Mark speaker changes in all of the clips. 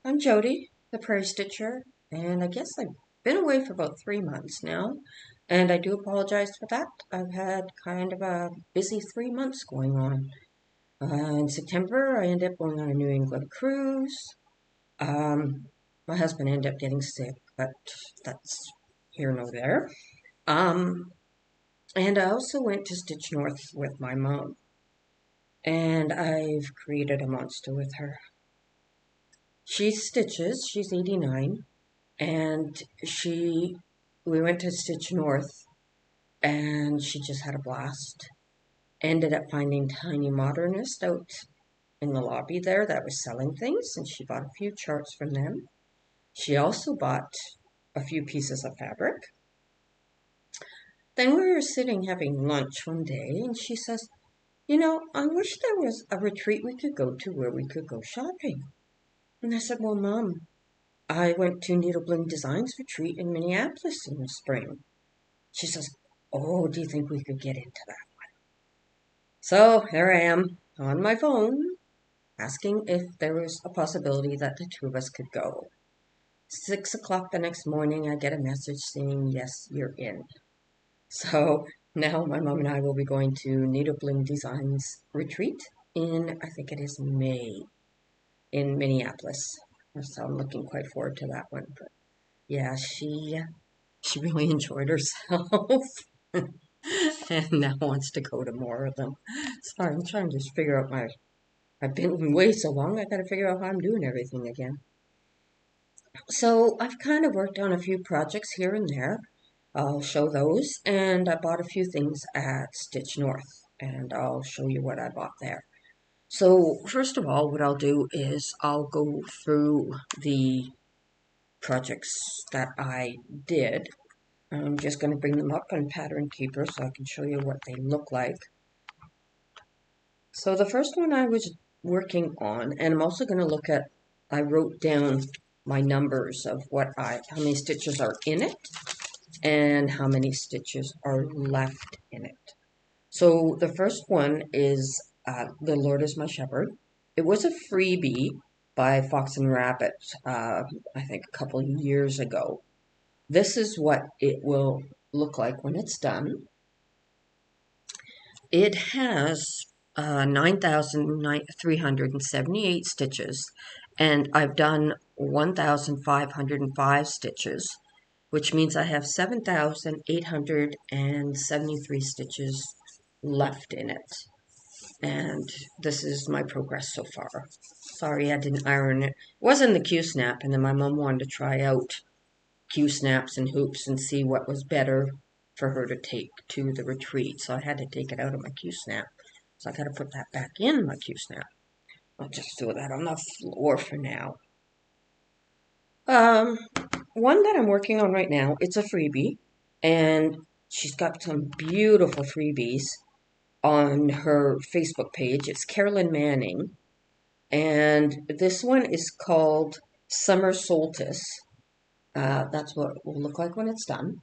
Speaker 1: I'm Jody, the Prairie Stitcher, and I guess I've been away for about 3 months now, and I do apologize for that. I've had kind of a busy 3 months going on. In September, I ended up going on a New England cruise. My husband ended up getting sick, but that's here nor there. Um, and I also went to Stitch North with my mom, and I've created a monster with her. She stitches, she's 89, and we went to Stitch North, and she just had a blast. Ended up finding Tiny Modernist out in the lobby there that was selling things, and she bought a few charts from them. She also bought a few pieces of fabric. Then we were sitting having lunch one day, and she says, I wish there was a retreat we could go to where we could go shopping. And I said, well, Mom, I went to Needle Bloom Designs retreat in Minneapolis in the spring. She says, oh, do you think we could get into that? So here I am on my phone asking if there was a possibility that the two of us could go. 6 o'clock the next morning, I get a message saying, yes, you're in. So now my mom and I will be going to Needle Bloom Designs retreat in, I think it is May, in Minneapolis. So I'm looking quite forward to that one. But yeah, she really enjoyed herself. And now wants to go to more of them. Sorry, I'm trying to just figure out I've been away so long, I gotta figure out how I'm doing everything again. So I've kind of worked on a few projects here and there. I'll show those, and I bought a few things at Stitch North, and I'll show you what I bought there. So first of all, what I'll do is I'll go through the projects that I did. I'm just going to bring them up on Pattern Keeper so I can show you what they look like. So the first one I was working on, and I'm also going to look at, I wrote down my numbers of how many stitches are in it and how many stitches are left in it. So the first one is The Lord is My Shepherd. It was a freebie by Fox and Rabbit, I think a couple years ago. This is what it will look like when it's done. It has 9,378 stitches, and I've done 1,505 stitches, which means I have 7,873 stitches left in it. And this is my progress so far. Sorry I didn't iron it. It was in the Q-snap, and then my mom wanted to try out Q-snaps and hoops and see what was better for her to take to the retreat. So I had to take it out of my Q-snap. So I got to put that back in my Q-snap. I'll just do that on the floor for now. One that I'm working on right now, it's a freebie, and she's got some beautiful freebies on her Facebook page. It's Carolyn Manning, and this one is called Summer Solstice. That's what it will look like when it's done.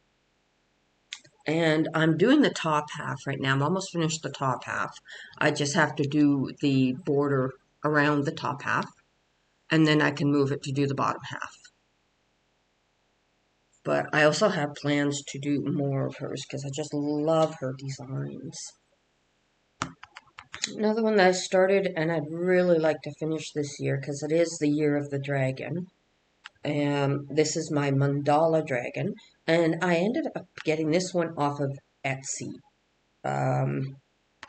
Speaker 1: And I'm doing the top half right now. I'm almost finished the top half. I just have to do the border around the top half, and then I can move it to do the bottom half. But I also have plans to do more of hers because I just love her designs. Another one that I started and I'd really like to finish this year because it is the year of the dragon. This is my mandala dragon, and I ended up getting this one off of Etsy.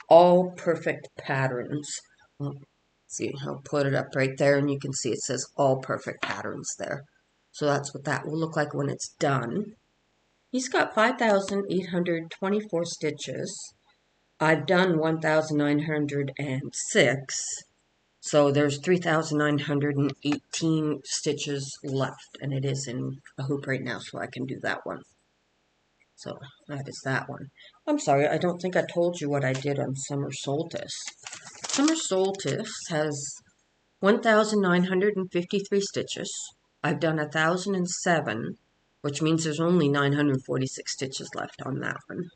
Speaker 1: All perfect patterns. See, I'll put it up right there, and you can see it says all perfect patterns there. So that's what that will look like when it's done. He's got 5,824 stitches. I've done 1,906. So there's 3,918 stitches left, and it is in a hoop right now, so I can do that one. So that is that one. I'm sorry, I don't think I told you what I did on Summer Solstice. Summer Solstice has 1,953 stitches. I've done 1,007, which means there's only 946 stitches left on that one.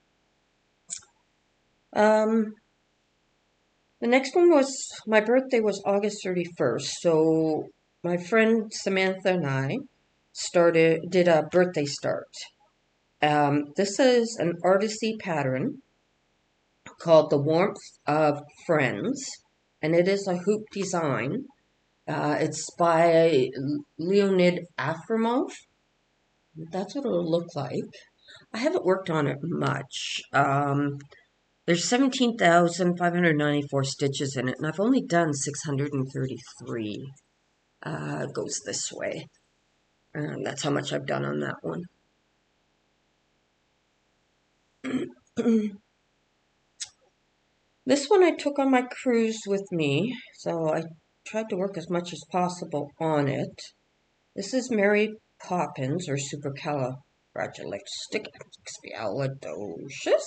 Speaker 1: The next one was, my birthday was August 31st, so my friend Samantha and I did a birthday start. This is an artisty pattern called The Warmth of Friends, and it is a hoop design. It's by Leonid Afremov. That's what it'll look like. I haven't worked on it much. There's 17,594 stitches in it, and I've only done 633. It goes this way. And that's how much I've done on that one. This one I took on my cruise with me, so I tried to work as much as possible on it. This is Mary Poppins, or Supercalifragilisticexpialidocious.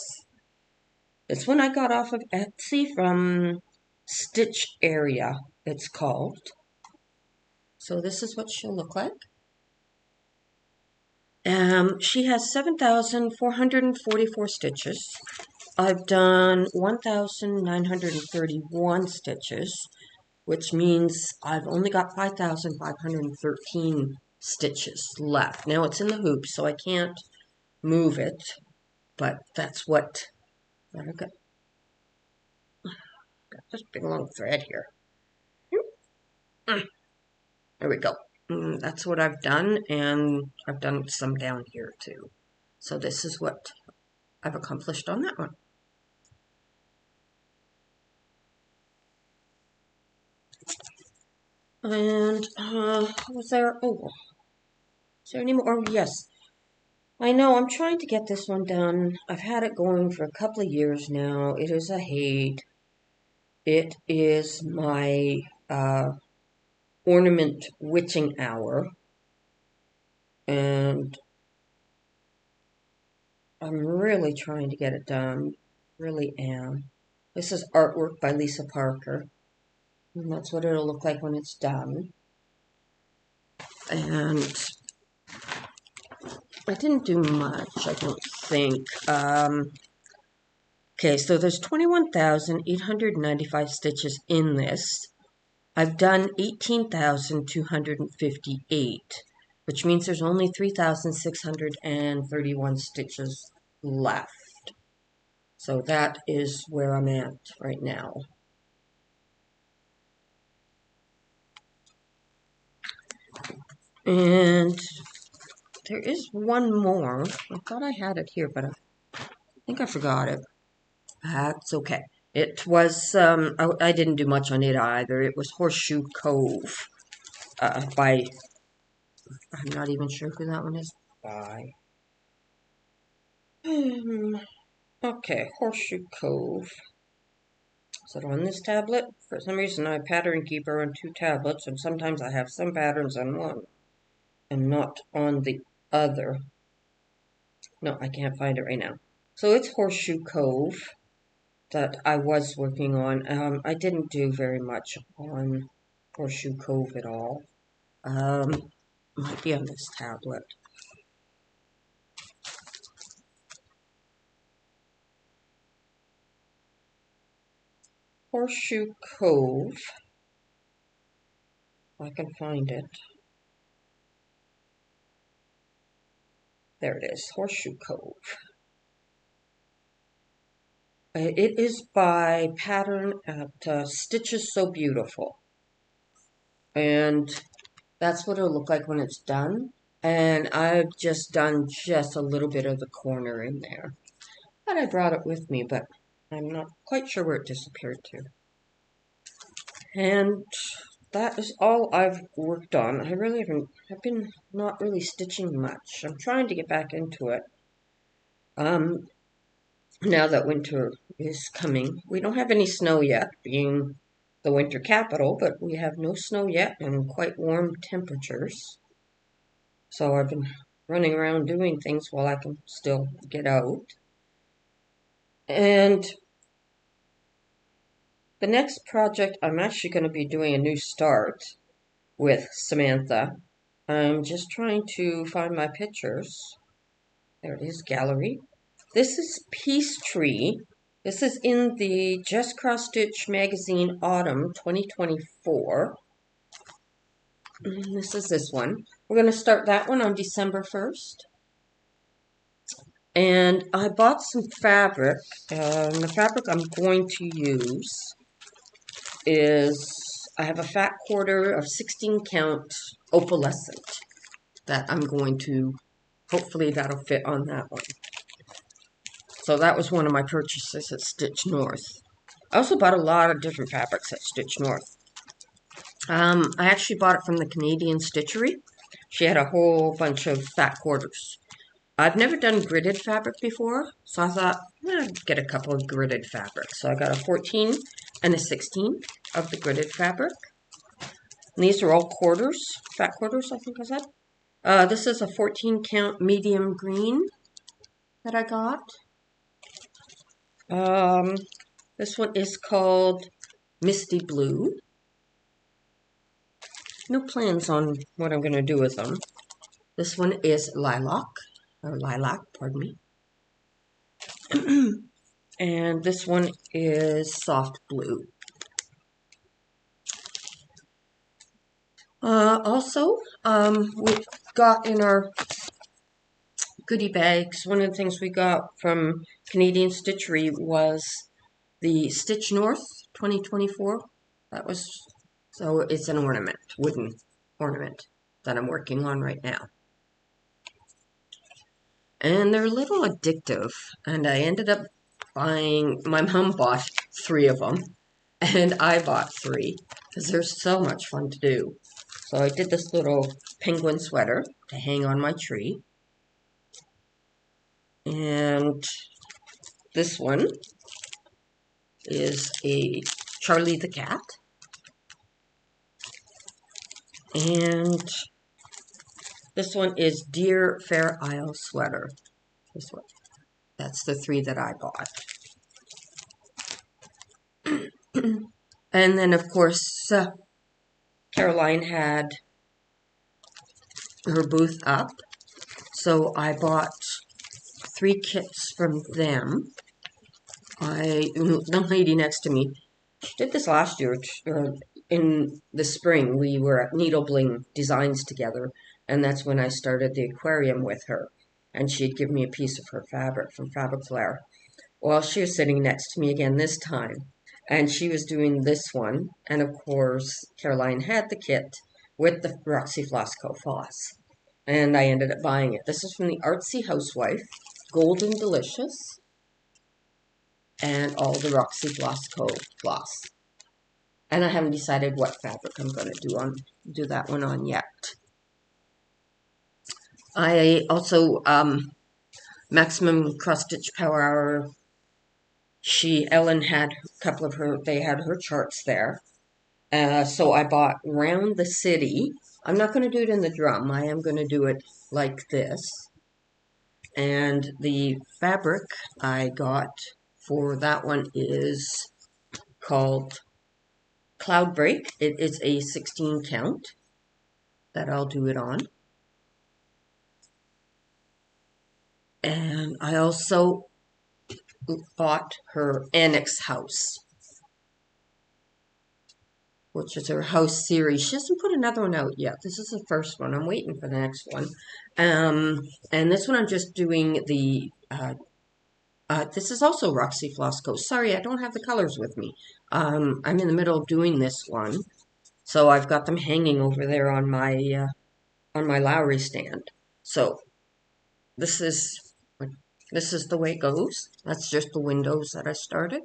Speaker 1: This one I got off of Etsy from Stitch Area, it's called. So this is what she'll look like. She has 7,444 stitches. I've done 1,931 stitches, which means I've only got 5,513 stitches left. Now it's in the hoop, so I can't move it, but that's what I've got. Got this big long thread here. There we go. That's what I've done, and I've done some down here too. So this is what I've accomplished on that one. And was there? Oh, is there any more? Oh, yes. I know. I'm trying to get this one done. I've had it going for a couple of years now. It is a hate. It is my ornament witching hour, and I'm really trying to get it done. Really am. This is artwork by Lisa Parker. And that's what it'll look like when it's done. And I didn't do much, I don't think. Okay, so there's 21,895 stitches in this. I've done 18,258, which means there's only 3,631 stitches left. So that is where I'm at right now. And there is one more. I thought I had it here, but I think I forgot it. That's okay. It was, I didn't do much on it either. It was Horseshoe Cove by, I'm not even sure who that one is by. Okay, Horseshoe Cove. Is it on this tablet? For some reason, I have Pattern Keeper on 2 tablets, and sometimes I have some patterns on one and not on the other. No, I can't find it right now. So it's Horseshoe Cove that I was working on. I didn't do very much on Horseshoe Cove at all. Might be on this tablet. Horseshoe Cove. If I can find it. There it is, Horseshoe Cove. It is by Pattern at Stitches So Beautiful. And that's what it'll look like when it's done. And I've just done just a little bit of the corner in there. Thought I brought it with me, but I'm not quite sure where it disappeared to. And that is all I've worked on. I've been not really stitching much. I'm trying to get back into it. Now that winter is coming. We don't have any snow yet, being the winter capital, but we have no snow yet and quite warm temperatures. So I've been running around doing things while I can still get out. And the next project, I'm actually going to be doing a new start with Samantha. I'm just trying to find my pictures. There it is, gallery. This is Peace Tree. This is in the Just Cross Stitch magazine Autumn 2024. This is this one. We're going to start that one on December 1st. And I bought some fabric. The fabric I'm going to use is, I have a fat quarter of 16 count opalescent that I'm going to, hopefully that'll fit on that one. So that was one of my purchases at Stitch North. I also bought a lot of different fabrics at Stitch North. I actually bought it from the Canadian Stitchery. She had a whole bunch of fat quarters. I've never done gridded fabric before, so I thought, I'd get a couple of gridded fabrics. So I got a 14 and a 16 of the gridded fabric. And these are all quarters, fat quarters, I think I said. This is a 14 count medium green that I got. This one is called Misty Blue. No plans on what I'm going to do with them. This one is lilac, pardon me. And this one is soft blue. Also, we got in our goodie bags, one of the things we got from Canadian Stitchery was the Stitch North 2024. That was, so it's an ornament, wooden ornament that I'm working on right now. And they're a little addictive, and I ended up buying, my mom bought 3 of them, and I bought 3, because they're so much fun to do. So I did this little penguin sweater to hang on my tree. And this one is a Charlie the Cat. And this one is Dear Fair Isle Sweater. This one. That's the 3 that I bought. And then, of course, Caroline had her booth up. So I bought 3 kits from them. The lady next to me, she did this last year, in the spring. We were at Needle Bling Designs together, and that's when I started the aquarium with her. And she'd give me a piece of her fabric from Fabric Flare. Well, she was sitting next to me again this time, and she was doing this one. And of course, Caroline had the kit with the Roxy Flosco floss, and I ended up buying it. This is from the Artsy Housewife, Golden Delicious, and all the Roxy Flosco floss. And I haven't decided what fabric I'm going to do that one on yet. I also, Maximum Cross Stitch Power Hour, Ellen had a couple of they had her charts there. So I bought Round the City. I'm not going to do it in the drum. I am going to do it like this. And the fabric I got for that one is called Cloud Break. It is a 16 count that I'll do it on. And I also bought her Annex House, which is her house series. She hasn't put another one out yet. This is the first one. I'm waiting for the next one. And this one I'm just doing the, this is also Roxy Flosco. Sorry, I don't have the colors with me. I'm in the middle of doing this one. So I've got them hanging over there on my Lowry stand. So this is the way it goes. That's just the windows that I started.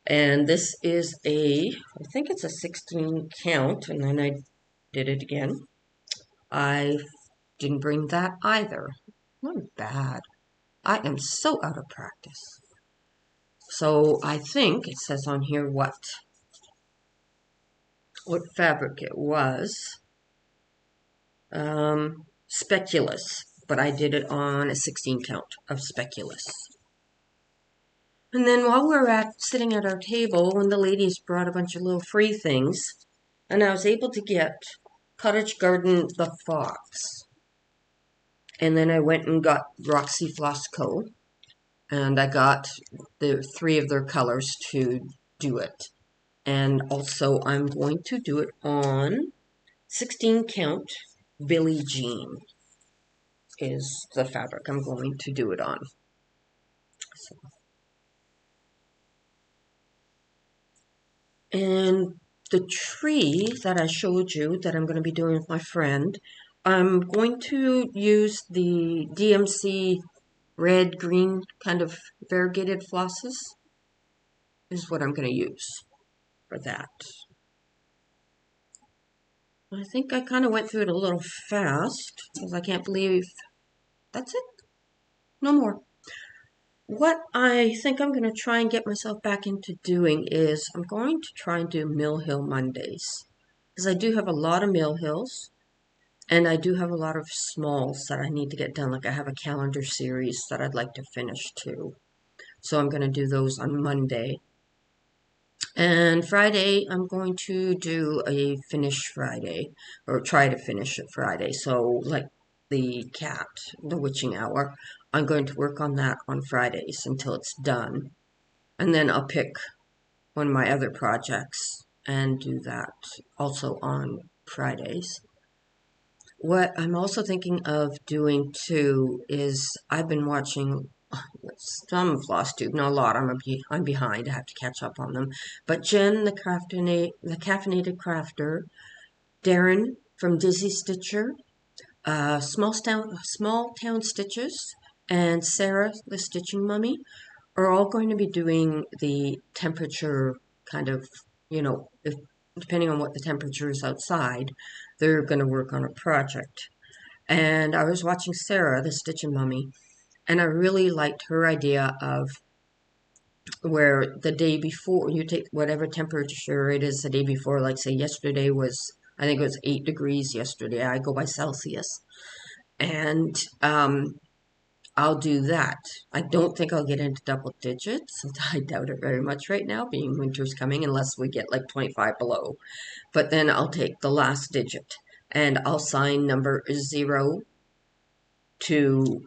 Speaker 1: And this is I think it's a 16 count, and then I did it again. I didn't bring that either. I'm bad. I am so out of practice. So I think it says on here what fabric it was. Speculous, but I did it on a 16 count of speculous. And then while we were sitting at our table, one of the ladies brought a bunch of little free things, and I was able to get Cottage Garden the Fox. And then I went and got Roxy Flosco, and I got the 3 of their colors to do it. And also I'm going to do it on 16 count Billie Jean is the fabric I'm going to do it on. So, and the tree that I showed you that I'm going to be doing with my friend, I'm going to use the DMC red, green kind of variegated flosses is what I'm going to use for that. I think I kind of went through it a little fast because I can't believe that's it. No more. What I think I'm going to try and get myself back into doing is I'm going to try and do Mill Hill Mondays because I do have a lot of Mill Hills and I do have a lot of smalls that I need to get done. Like I have a calendar series that I'd like to finish too. So I'm going to do those on Monday. And Friday, I'm going to do a finish Friday, or try to finish it Friday. So, like the cat, the witching hour, I'm going to work on that on Fridays until it's done. And then I'll pick one of my other projects and do that also on Fridays. What I'm also thinking of doing too is I've been watching some Flosstube, not a lot. I'm behind. I have to catch up on them. But Jen, the caffeinated crafter, Darren from Dizzy Stitcher, Small Town Stitches, and Sarah, the Stitching Mummy, are all going to be doing the temperature kind of, if depending on what the temperature is outside, they're going to work on a project. And I was watching Sarah, the Stitching Mummy, and I really liked her idea of where the day before you take whatever temperature it is the day before, like say yesterday was, I think it was 8 degrees yesterday. I go by Celsius. And I'll do that. I don't think I'll get into double digits. I doubt it very much right now, being winter's coming, unless we get like 25 below. But then I'll take the last digit and I'll sign number 0 to,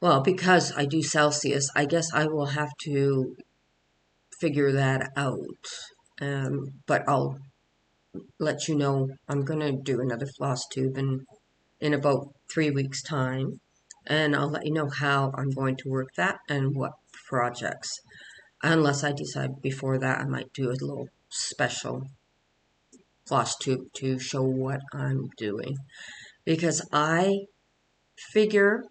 Speaker 1: well, because I do Celsius, I guess I will have to figure that out. But I'll let you know. I'm going to do another floss tube in about 3 weeks' time. And I'll let you know how I'm going to work that and what projects. Unless I decide before that, I might do a little special floss tube to show what I'm doing. Because I figure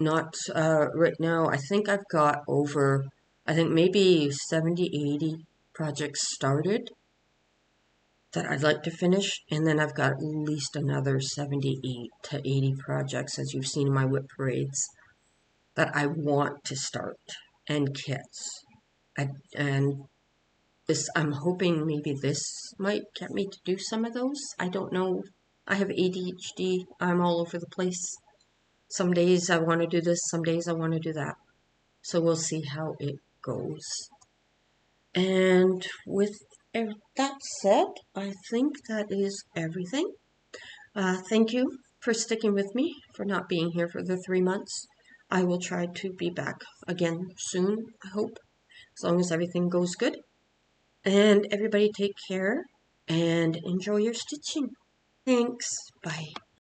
Speaker 1: not right now, I think I've got over, I think maybe 70, 80 projects started that I'd like to finish, and then I've got at least another 78 to 80 projects, as you've seen in my whip parades, that I want to start, and kits. And this, I'm hoping maybe this might get me to do some of those. I don't know. I have ADHD. I'm all over the place. Some days I want to do this, some days I want to do that. So we'll see how it goes. And with that said, I think that is everything. Thank you for sticking with me, for not being here for the 3 months. I will try to be back again soon, I hope, as long as everything goes good. And everybody take care and enjoy your stitching. Thanks. Bye.